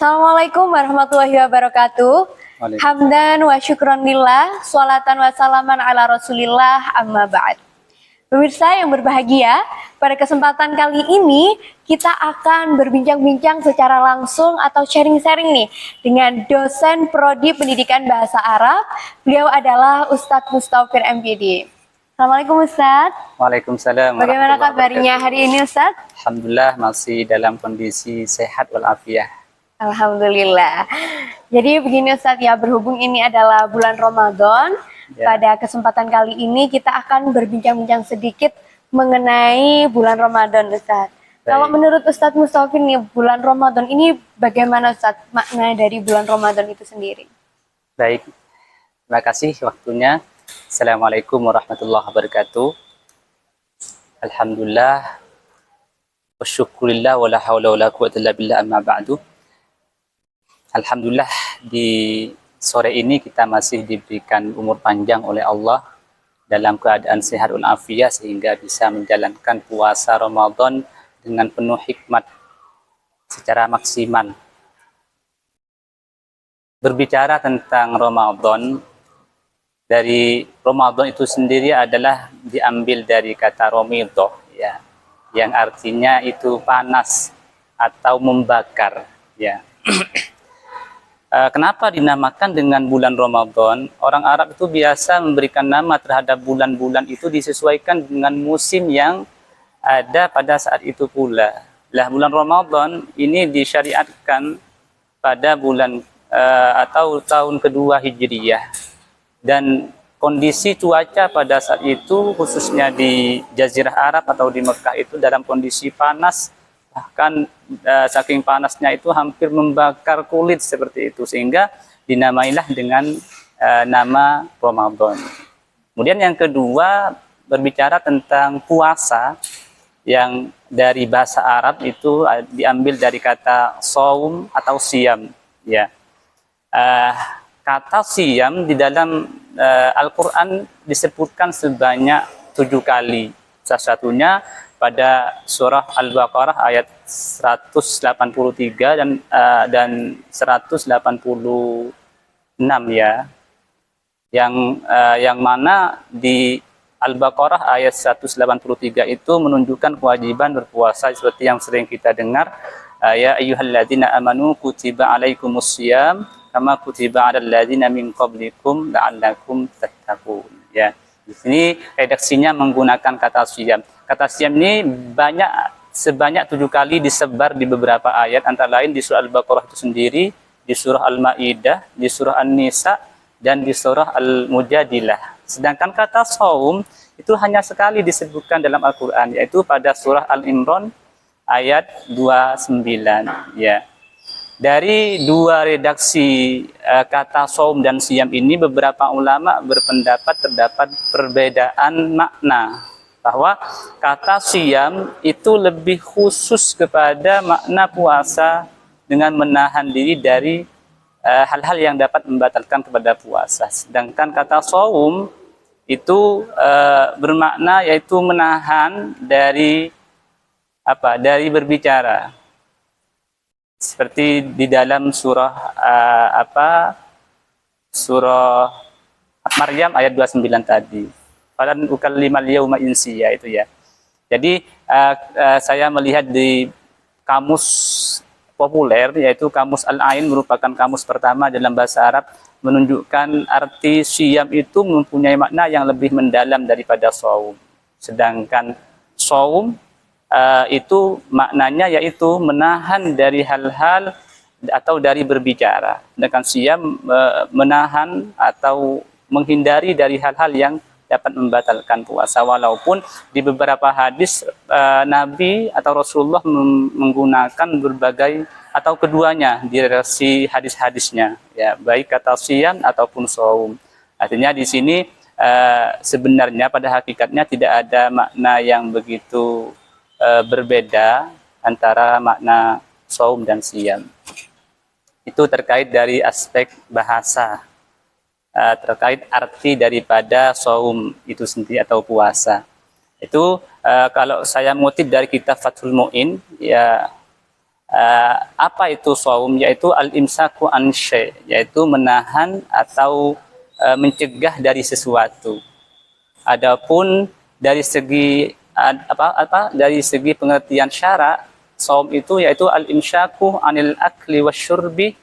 Assalamualaikum warahmatullahi wabarakatuh. Waalaikumsalam. Hamdan wa syukron lillah, sholatan wa salaman ala rasulillah, amma ba'd. Pemirsa yang berbahagia, pada kesempatan kali ini kita akan berbincang-bincang secara langsung atau sharing-sharing nih dengan dosen Prodi Pendidikan Bahasa Arab. Beliau adalah Ustadz Mustafir MPD. Assalamualaikum Ustadz. Waalaikumsalam. Bagaimana kabarnya hari ini Ustadz? Alhamdulillah masih dalam kondisi sehat walafiat. Alhamdulillah. Jadi begini Ustadz ya, berhubung ini adalah bulan Ramadan, pada kesempatan kali ini kita akan berbincang-bincang sedikit mengenai bulan Ramadan Ustadz. Kalau menurut Ustadz Mustafir nih, bulan Ramadan ini bagaimana Ustadz makna dari bulan Ramadan itu sendiri? Baik, terima kasih waktunya. Assalamualaikum warahmatullahi wabarakatuh. Alhamdulillah wa syukurillah wa la hawla wa la quwwata illa billah, amma ba'du. Alhamdulillah di sore ini kita masih diberikan umur panjang oleh Allah dalam keadaan sehat walafiat sehingga bisa menjalankan puasa Ramadan dengan penuh hikmat secara maksimal. Berbicara tentang Ramadan, dari Ramadan itu sendiri adalah diambil dari kata romidho, ya, yang artinya itu panas atau membakar, ya. Kenapa dinamakan dengan bulan Ramadan? Orang Arab itu biasa memberikan nama terhadap bulan-bulan itu disesuaikan dengan musim yang ada pada saat itu pula. Lah, bulan Ramadan ini disyariatkan pada bulan atau tahun kedua Hijriyah, dan kondisi cuaca pada saat itu khususnya di Jazirah Arab atau di Mekah itu dalam kondisi panas. Bahkan saking panasnya itu hampir membakar kulit seperti itu, sehingga dinamailah dengan nama Ramadan. Kemudian yang kedua, berbicara tentang puasa, yang dari bahasa Arab itu diambil dari kata saum atau siam, ya. Kata siam di dalam Al-Quran disebutkan sebanyak 7 kali. Salah satunya pada surah Al-Baqarah ayat 183 dan 186, ya. Yang mana di Al-Baqarah ayat 183 itu menunjukkan kewajiban berpuasa seperti yang sering kita dengar, ya ayyuhalladzina amanu kutiba alaikumusiyam kama kutiba 'alal ladzina min qablikum la'allakum tattaqun, ya. Di sini redaksinya menggunakan kata siyam. Kata siyam ini sebanyak 7 kali disebar di beberapa ayat, antara lain di surah Al-Baqarah itu sendiri, di surah Al-Maidah, di surah An-Nisa, dan di surah Al-Mujadilah. Sedangkan kata saum itu hanya sekali disebutkan dalam Al-Quran, yaitu pada surah Al-Imran ayat 29, ya. Dari dua redaksi kata saum dan siam ini, beberapa ulama berpendapat terdapat perbedaan makna, bahwa kata siam itu lebih khusus kepada makna puasa dengan menahan diri dari hal-hal yang dapat membatalkan kepada puasa. Sedangkan kata saum itu bermakna yaitu menahan dari dari berbicara. Seperti di dalam surah surah Maryam ayat 29 tadi. Falan ukallimal yauma insiya, itu, ya. Jadi saya melihat di kamus populer, yaitu kamus Al-Ain, merupakan kamus pertama dalam bahasa Arab, menunjukkan arti siam itu mempunyai makna yang lebih mendalam daripada saum. Sedangkan saum itu maknanya yaitu menahan dari hal-hal atau dari berbicara. Sedangkan siam menahan atau menghindari dari hal-hal yang dapat membatalkan puasa. Walaupun di beberapa hadis Nabi atau Rasulullah menggunakan berbagai atau keduanya di redaksi hadis-hadisnya, ya, baik kata siam ataupun saum. Artinya di sini sebenarnya pada hakikatnya tidak ada makna yang begitu berbeda antara makna saum dan siam. Itu terkait dari aspek bahasa, terkait arti daripada saum itu sendiri atau puasa. Itu kalau saya mengutip dari kitab Fathul Mu'in, ya, Apa itu shaum? Yaitu al-imsaku an syai', yaitu menahan atau mencegah dari sesuatu. Adapun dari segi dari segi pengertian syara, shaum itu yaitu al-imsaku anil akli wasyurbi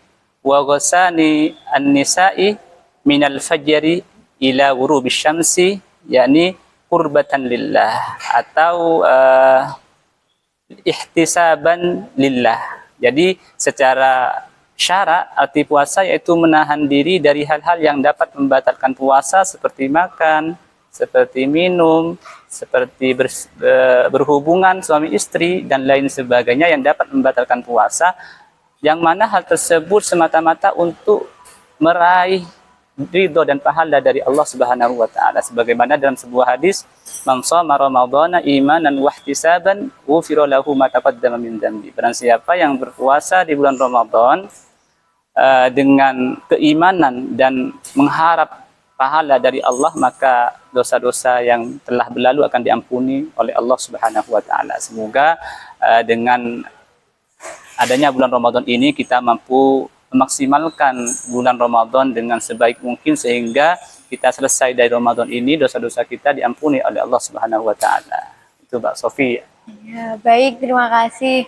wa ghasani an-nisa'i minal fajri ila ghurubi syamsi, yakni qurbatan lillah atau ihtisaban lillah. Jadi secara syara arti puasa yaitu menahan diri dari hal-hal yang dapat membatalkan puasa seperti makan, seperti minum, seperti berhubungan suami istri dan lain sebagainya yang dapat membatalkan puasa, yang mana hal tersebut semata-mata untuk meraih ridho dan pahala dari Allah Subhanahu wa taala, sebagaimana dalam sebuah hadis, man shoma ramadhana imanan wa ihtisaban ghufira lahu ma taqaddama min dzambi. Barang siapa yang berpuasa di bulan Ramadan dengan keimanan dan mengharap pahala dari Allah, maka dosa-dosa yang telah berlalu akan diampuni oleh Allah Subhanahu wa taala. Semoga dengan adanya bulan Ramadan ini kita mampu memaksimalkan bulan Ramadan dengan sebaik mungkin sehingga kita selesai dari Ramadan ini dosa-dosa kita diampuni oleh Allah Subhanahu wa taala. Itu Mbak Sofi. Ya, baik, terima kasih.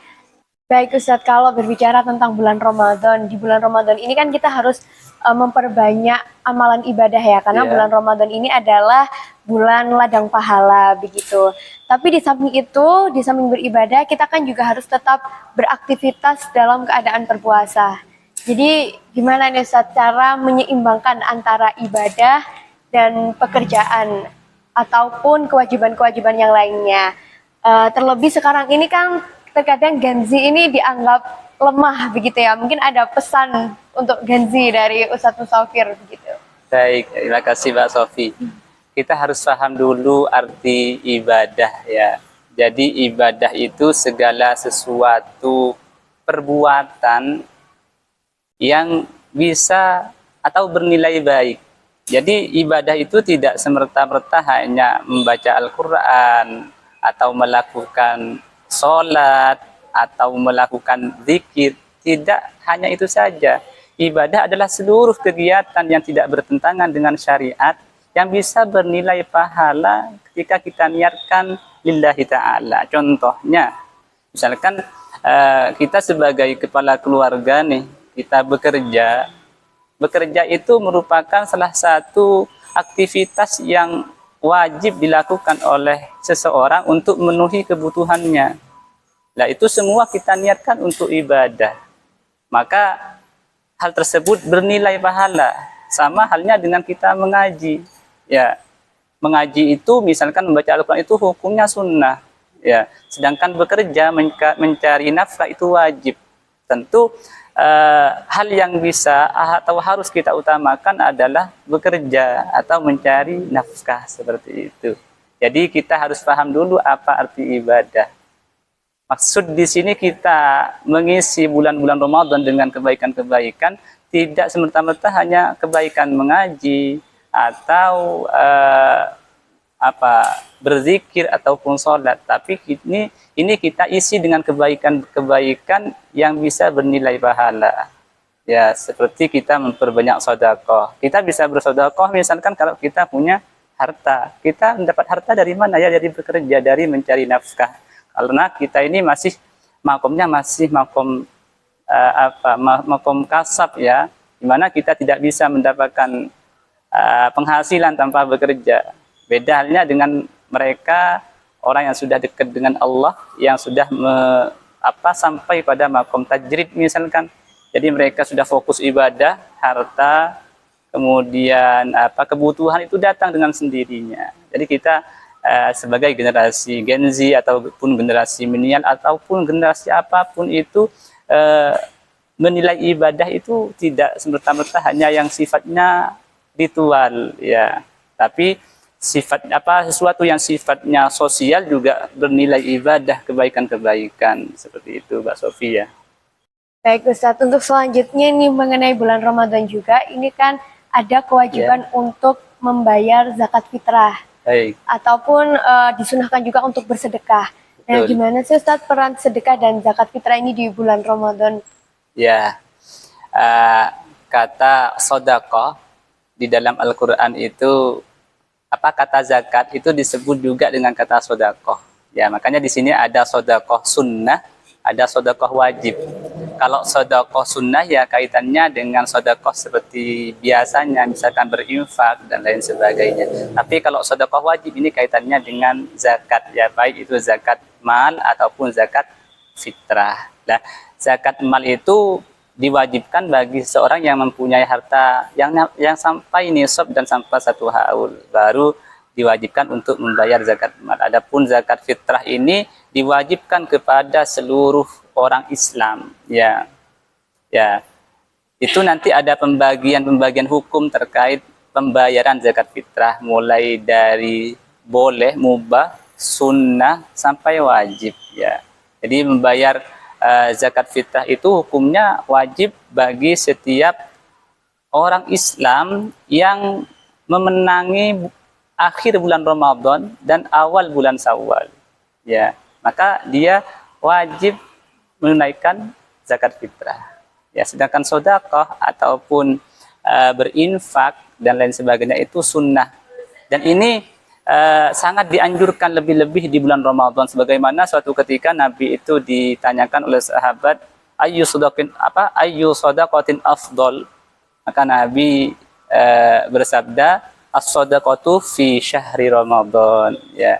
Baik Ustadz, kalau berbicara tentang bulan Ramadan, di bulan Ramadan ini kan kita harus memperbanyak amalan ibadah ya, karena bulan Ramadan ini adalah bulan ladang pahala begitu. Tapi di samping itu, di samping beribadah, kita kan juga harus tetap beraktivitas dalam keadaan berpuasa. Jadi gimana nih Ustadz cara menyeimbangkan antara ibadah dan pekerjaan ataupun kewajiban-kewajiban yang lainnya. Terlebih sekarang ini kan terkadang Gen Z ini dianggap lemah begitu ya. Mungkin ada pesan untuk Gen Z dari Ustadz Musafir begitu. Baik, terima kasih Mbak Sofi. Kita harus paham dulu arti ibadah ya. Jadi ibadah itu segala sesuatu perbuatan yang bisa atau bernilai baik. Jadi ibadah itu tidak semerta-merta hanya membaca Al-Quran atau melakukan sholat atau melakukan zikir. Tidak hanya itu saja. Ibadah adalah seluruh kegiatan yang tidak bertentangan dengan syariat yang bisa bernilai pahala ketika kita niatkan lillahi ta'ala. Contohnya, misalkan kita sebagai kepala keluarga nih, kita bekerja. Bekerja itu merupakan salah satu aktivitas yang wajib dilakukan oleh seseorang untuk memenuhi kebutuhannya. Nah, itu semua kita niatkan untuk ibadah. Maka hal tersebut bernilai pahala. Sama halnya dengan kita mengaji. Ya, mengaji itu misalkan membaca Al-Quran itu hukumnya sunnah. Ya, sedangkan bekerja mencari nafkah itu wajib. Tentu hal yang bisa atau harus kita utamakan adalah bekerja atau mencari nafkah seperti itu. Jadi kita harus paham dulu apa arti ibadah. Maksud di sini kita mengisi bulan-bulan Ramadan dengan kebaikan-kebaikan, tidak semerta-merta hanya kebaikan mengaji atau berzikir ataupun sholat, tapi ini kita isi dengan kebaikan-kebaikan yang bisa bernilai pahala. Ya, seperti kita memperbanyak sedekah. Kita bisa bersedekah misalkan kalau kita punya harta. Kita mendapat harta dari mana? Ya, dari bekerja, dari mencari nafkah. Karena kita ini makomnya masih makom kasab ya, di mana kita tidak bisa mendapatkan penghasilan tanpa bekerja. Beda halnya dengan mereka orang yang sudah dekat dengan Allah, yang sudah sampai pada makom tajrid misalkan. Jadi mereka sudah fokus ibadah, harta, kemudian kebutuhan itu datang dengan sendirinya. Jadi kita sebagai generasi Gen Z ataupun generasi milenial ataupun generasi apapun itu menilai ibadah itu tidak semerta-merta hanya yang sifatnya ritual ya, tapi sesuatu yang sifatnya sosial juga bernilai ibadah, kebaikan-kebaikan seperti itu Mbak Sofi ya. Baik Ustadz, untuk selanjutnya nih mengenai bulan Ramadan juga, ini kan ada kewajiban untuk membayar zakat fitrah. Baik. Ataupun disunahkan juga untuk bersedekah. Nah, gimana sih Ustadz peran sedekah dan zakat fitrah ini di bulan Ramadan? Ya, kata sodakoh di dalam Al-Quran itu, kata zakat itu disebut juga dengan kata sodakoh. Ya, makanya di sini ada sodakoh sunnah, ada sodakoh wajib. Kalau sodakoh sunnah ya kaitannya dengan sodakoh seperti biasanya, misalkan berinfak dan lain sebagainya. Tapi kalau sodakoh wajib ini kaitannya dengan zakat, ya baik itu zakat mal ataupun zakat fitrah. Nah, zakat mal itu diwajibkan bagi seorang yang mempunyai harta yang sampai nisab dan sampai 1 haul, baru diwajibkan untuk membayar zakat mal. Adapun zakat fitrah ini diwajibkan kepada seluruh orang Islam. Ya, itu nanti ada pembagian hukum terkait pembayaran zakat fitrah, mulai dari boleh, mubah, sunnah sampai wajib. Ya, jadi membayar zakat fitrah itu hukumnya wajib bagi setiap orang Islam yang memenangi akhir bulan Ramadan dan awal bulan Syawal. Ya, maka dia wajib menunaikan zakat fitrah. Ya, sedangkan sedekah ataupun berinfak dan lain sebagainya itu sunnah. Dan ini sangat dianjurkan lebih-lebih di bulan Ramadan, sebagaimana suatu ketika Nabi itu ditanyakan oleh sahabat, ayyu shadaqatin afdal. Maka Nabi bersabda, as-shadaqatu fi syahri Ramadan. Ya.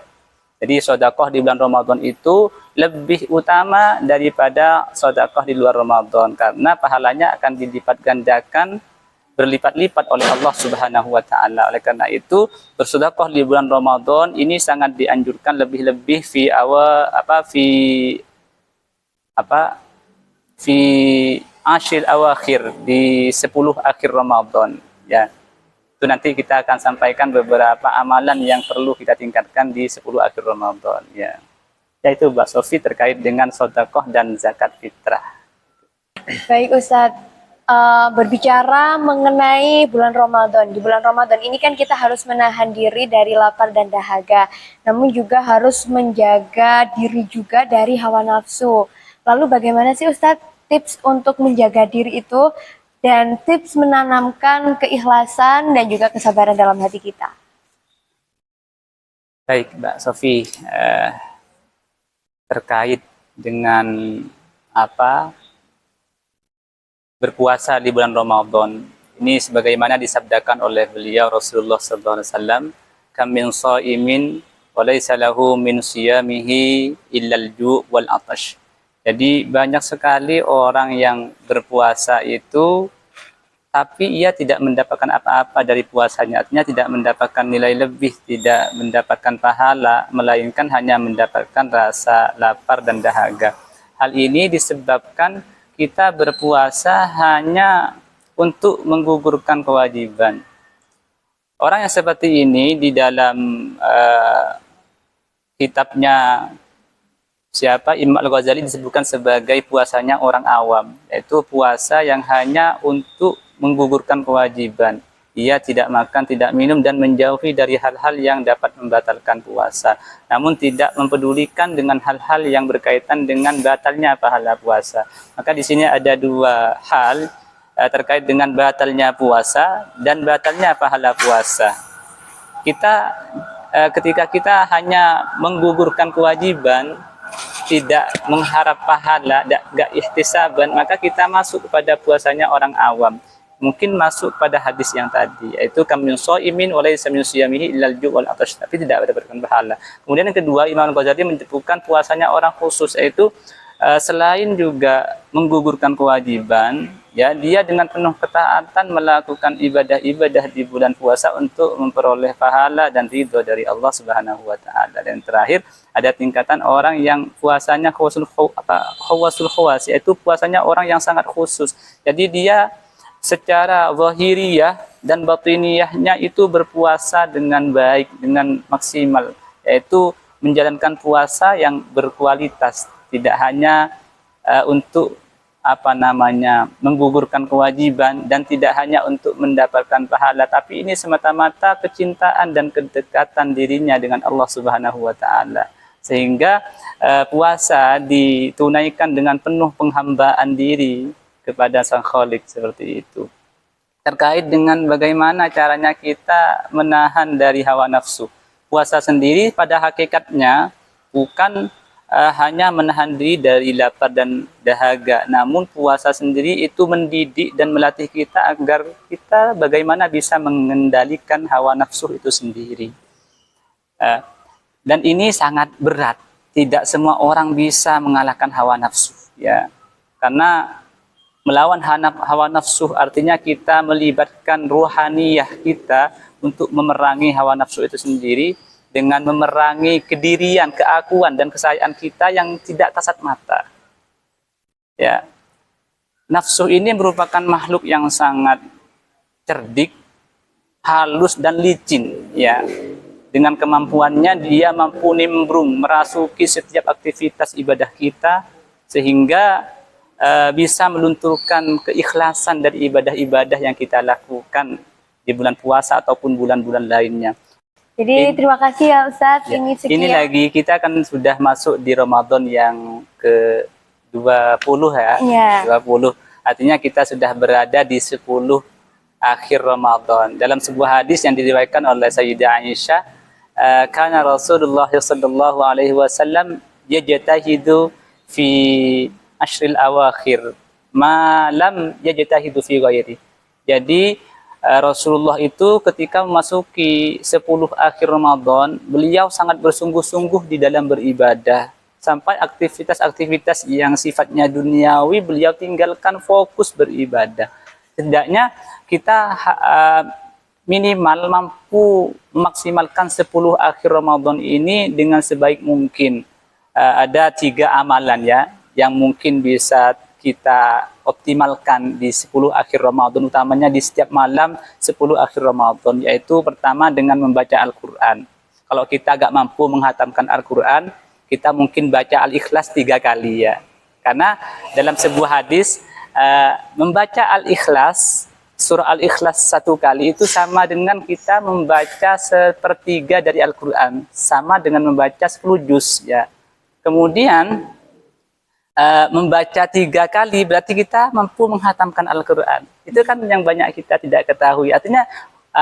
Jadi sedekah di bulan Ramadan itu lebih utama daripada sedekah di luar Ramadan, karena pahalanya akan dilipat gandakan berlipat-lipat oleh Allah Subhanahu wa taala. Oleh karena itu, bersedekah di bulan Ramadan ini sangat dianjurkan, lebih-lebih fi ashir awakhir, di 10 akhir Ramadan, ya. Itu nanti kita akan sampaikan beberapa amalan yang perlu kita tingkatkan di 10 akhir Ramadan, ya. Yaitu Mbak Sofi terkait dengan sedekah dan zakat fitrah. Baik Ustadz, berbicara mengenai bulan Ramadan. Di bulan Ramadan ini kan kita harus menahan diri dari lapar dan dahaga, namun juga harus menjaga diri juga dari hawa nafsu. Lalu bagaimana sih Ustadz tips untuk menjaga diri itu dan tips menanamkan keikhlasan dan juga kesabaran dalam hati kita? Baik Mbak Sofi, terkait dengan berpuasa di bulan Ramadan ini, sebagaimana disabdakan oleh beliau Rasulullah SAW, kam min shaimin wa laysa lahu min siyamihi illal ju' wal atash. Jadi banyak sekali orang yang berpuasa itu tapi ia tidak mendapatkan apa-apa dari puasanya, artinya tidak mendapatkan nilai lebih, tidak mendapatkan pahala, melainkan hanya mendapatkan rasa lapar dan dahaga. Hal ini disebabkan kita berpuasa hanya untuk menggugurkan kewajiban. Orang yang seperti ini di dalam kitabnya Imam Al-Ghazali disebutkan sebagai puasanya orang awam, yaitu puasa yang hanya untuk menggugurkan kewajiban. Ia tidak makan, tidak minum, dan menjauhi dari hal-hal yang dapat membatalkan puasa. Namun tidak mempedulikan dengan hal-hal yang berkaitan dengan batalnya pahala puasa. Maka di sini ada 2 hal terkait dengan batalnya puasa dan batalnya pahala puasa. Ketika kita hanya menggugurkan kewajiban, tidak mengharap pahala, tidak ihtisaban, maka kita masuk kepada puasanya orang awam. Mungkin masuk pada hadis yang tadi, yaitu kam min shaimin wa laysa min siyamihi illal ju' wal atash, tapi tidak mendapatkan pahala. Kemudian yang kedua, Imam Al-Ghazali menyebutkan puasanya orang khusus, yaitu selain juga menggugurkan kewajiban, ya, dia dengan penuh ketaatan melakukan ibadah-ibadah di bulan puasa untuk memperoleh pahala dan ridho dari Allah Subhanahu wa taala. Dan terakhir, ada tingkatan orang yang puasanya khawasul khawas, yaitu puasanya orang yang sangat khusus. Jadi dia secara zahiriyah dan batiniyahnya itu berpuasa dengan baik, dengan maksimal, yaitu menjalankan puasa yang berkualitas, tidak hanya untuk menggugurkan kewajiban, dan tidak hanya untuk mendapatkan pahala, tapi ini semata-mata kecintaan dan kedekatan dirinya dengan Allah Subhanahu wa taala. Sehingga puasa ditunaikan dengan penuh penghambaan diri kepada Sang Khalik seperti itu. Terkait dengan bagaimana caranya kita menahan dari hawa nafsu. Puasa sendiri pada hakikatnya bukan hanya menahan diri dari lapar dan dahaga, namun puasa sendiri itu mendidik dan melatih kita agar kita bagaimana bisa mengendalikan hawa nafsu itu sendiri. Dan ini sangat berat, tidak semua orang bisa mengalahkan hawa nafsu, ya, karena melawan hawa nafsu artinya kita melibatkan ruhaniyah kita untuk memerangi hawa nafsu itu sendiri, dengan memerangi kedirian, keakuan, dan kesayaan kita yang tidak kasat mata. Ya, nafsu ini merupakan makhluk yang sangat cerdik, halus, dan licin. Ya, dengan kemampuannya dia mampu nimbrung, merasuki setiap aktivitas ibadah kita, sehingga bisa melunturkan keikhlasan dari ibadah-ibadah yang kita lakukan di bulan puasa ataupun bulan-bulan lainnya. Jadi terima kasih ya Ustadz. Ya, Sekian. ini lagi kita kan sudah masuk di Ramadan yang ke-20 ya. Ya. 20. Artinya kita sudah berada di 10 akhir Ramadan. Dalam sebuah hadis yang diriwayatkan oleh Sayyidah Aisyah, karena Rasulullah sallallahu alaihi wasallam yajtahidu fi ashril awakhir ma lam yajtahidu fi ghairi. Jadi Rasulullah itu ketika memasuki 10 akhir Ramadan, beliau sangat bersungguh-sungguh di dalam beribadah. Sampai aktivitas-aktivitas yang sifatnya duniawi, beliau tinggalkan, fokus beribadah. Setidaknya kita minimal mampu memaksimalkan 10 akhir Ramadan ini dengan sebaik mungkin. Ada 3 amalan ya, yang mungkin bisa kita optimalkan di 10 akhir Ramadan, utamanya di setiap malam 10 akhir Ramadan, yaitu pertama dengan membaca Al-Quran. Kalau kita agak mampu menghatamkan Al-Quran, kita mungkin baca Al-Ikhlas 3 kali ya. Karena dalam sebuah hadis, membaca Al-Ikhlas, surah Al-Ikhlas 1 kali itu sama dengan kita membaca 1/3 dari Al-Quran, sama dengan membaca 10 juz ya. Kemudian membaca 3 kali berarti kita mampu menghatamkan Al-Quran. Itu kan yang banyak kita tidak ketahui. Artinya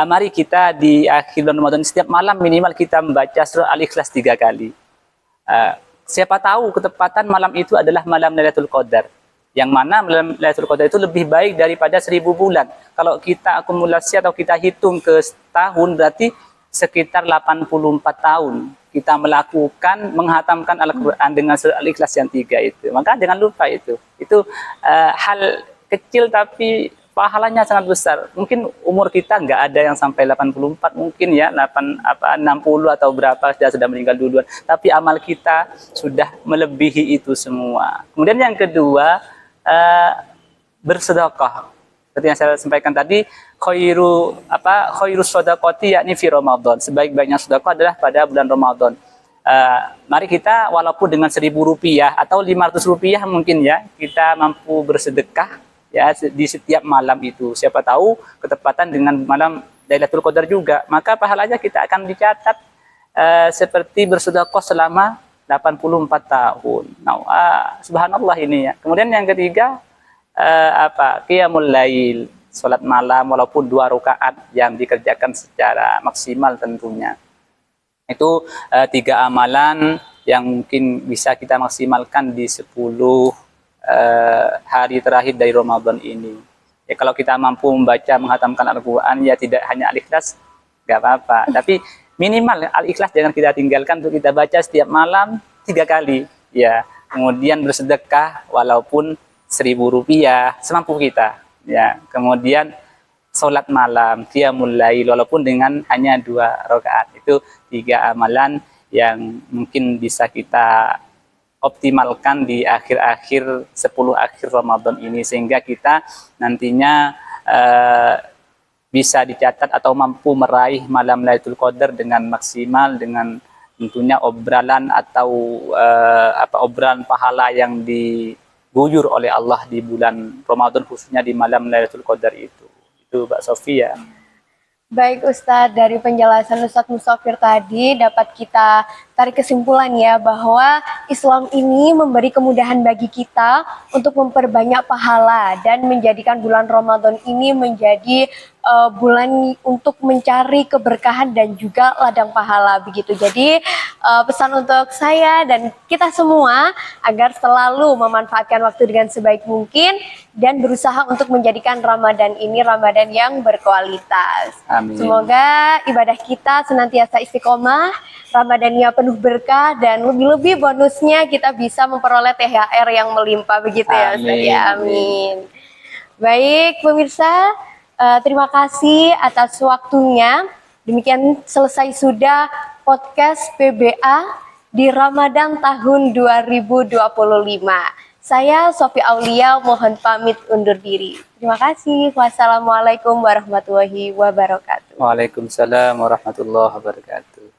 mari kita di akhir bulan Ramadan setiap malam minimal kita membaca surah Al-Ikhlas 3 kali. Siapa tahu ketepatan malam itu adalah malam Lailatul Qadar, yang mana malam Lailatul Qadar itu lebih baik daripada 1000 bulan. Kalau kita akumulasi atau kita hitung ke tahun berarti sekitar 84 tahun kita melakukan menghatamkan Al-Quran dengan surah Al-Ikhlas yang 3 itu. Maka jangan lupa itu. Itu hal kecil tapi pahalanya sangat besar. Mungkin umur kita nggak ada yang sampai 84, mungkin ya 60 atau berapa sudah meninggal duluan. Tapi amal kita sudah melebihi itu semua. Kemudian yang kedua, bersedekah. Seperti yang saya sampaikan tadi, khairu shadaqati yakni fi Ramadan. Sebaik-baiknya sedekah adalah pada bulan Ramadan. Mari kita walaupun dengan 1.000 rupiah atau 500 rupiah mungkin ya, kita mampu bersedekah ya di setiap malam itu. Siapa tahu ketepatan dengan malam Lailatul Qadar juga, maka pahalanya kita akan dicatat seperti bersedekah selama 84 tahun. Nah, subhanallah ini ya. Kemudian yang ketiga, qiyamul lail, salat malam walaupun 2 rakaat yang dikerjakan secara maksimal tentunya. Itu 3 amalan yang mungkin bisa kita maksimalkan di 10 hari terakhir dari Ramadan ini. Ya kalau kita mampu membaca menghatamkan Al-Qur'an ya tidak hanya Al-Ikhlas nggak apa-apa, tapi minimal Al-Ikhlas jangan kita tinggalkan untuk kita baca setiap malam 3 kali ya. Kemudian bersedekah walaupun 1.000 rupiah semampu kita ya. Kemudian sholat malam, qiyamul lail walaupun dengan hanya 2 rakaat. Itu 3 amalan yang mungkin bisa kita optimalkan di akhir-akhir 10 akhir Ramadan ini, sehingga kita nantinya bisa dicatat atau mampu meraih malam Lailatul Qadar dengan maksimal, dengan tentunya obrolan atau obrolan pahala yang diguyur oleh Allah di bulan Ramadan, khususnya di malam Lailatul Qadar itu Mbak Sofia. Baik Ustadz, dari penjelasan Ustadz Musafir tadi dapat kita tarik kesimpulan ya bahwa Islam ini memberi kemudahan bagi kita untuk memperbanyak pahala dan menjadikan bulan Ramadan ini menjadi bulan untuk mencari keberkahan dan juga ladang pahala begitu. Jadi pesan untuk saya dan kita semua agar selalu memanfaatkan waktu dengan sebaik mungkin dan berusaha untuk menjadikan Ramadan ini Ramadan yang berkualitas. Amin. Semoga ibadah kita senantiasa istiqomah, Ramadannya penuh berkah dan lebih-lebih bonusnya kita bisa memperoleh THR yang melimpah begitu ya Ustaz ya. Amin. Baik pemirsa, terima kasih atas waktunya. Demikian selesai sudah podcast PBA di Ramadan tahun 2025. Saya Sofi Aulia mohon pamit undur diri. Terima kasih. Wassalamualaikum warahmatullahi wabarakatuh. Waalaikumsalam warahmatullahi wabarakatuh.